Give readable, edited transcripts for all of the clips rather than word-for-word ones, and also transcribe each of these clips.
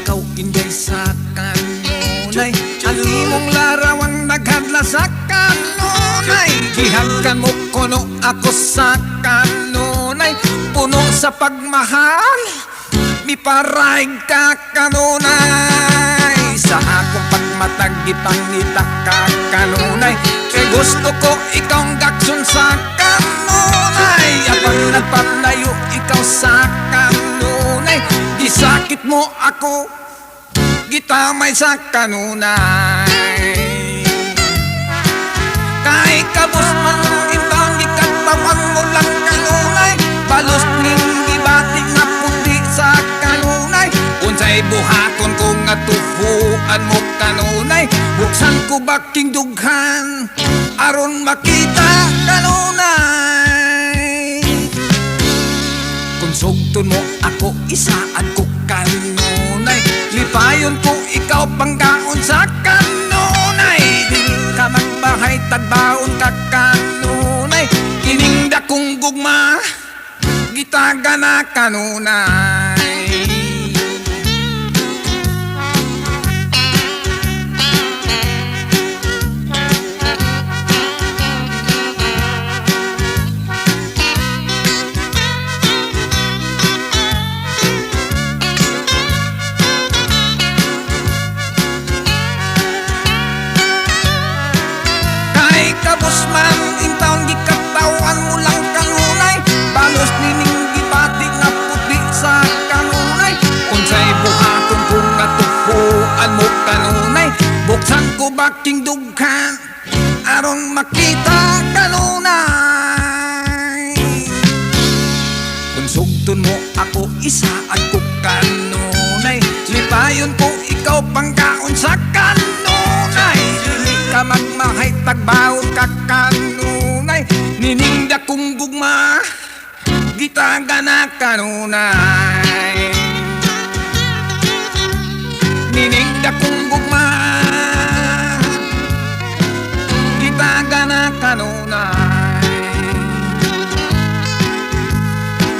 ikaw inday sa kanunay. Alimong larawang naghadla sa kanunay. Gihagkan mo kuno ako sa kanunay. Puno sa pagmahal, miparaig ka kanunay. Sa akong pagmatag ipangita ka kanunay. Kay gusto ko ikaw'ng gakson sa kanunay. Apang nagpalayo ikaw sa kanunay. Gisakit mo ako, gitamay sa kanunay. Kay kabus man ibang ikatawan mo lang kanunay. Balos ning gibatik na puti sa kanunay. Unsay buhaton ko nga tuhuan mo kanunay. Buksan ko baking dughan aron makita kanunay. Kung sugton mo ako isaad ko kanunay. Lipayon ko ikaw panggaon sa kanunay. Dili ka magbahay tagbaon ka kanunay. Kining dakong gugma gitaga na kanunay. Kabus man intawon gikatawan mo lang kanunay. Balos nining gibatik na puti sa kanunay. Unsay buhaton ko nga tuhuan mo kanunay. Buksan ko baking dughan aron makita kanunay. Kung sugton mo ako isaad ko kanunay. Lipayon ko ikaw panggaon sa kanunay. Dili ka magmahay tagbaon ka kanunay. Nining dakong gugma gitaga na kanunay. Nining dakong gugma gitaga na kanunay.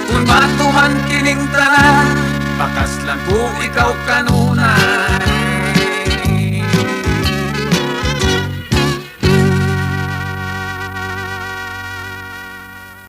Kung matuman kining tanan, bakas lang ko ikaw kanunay.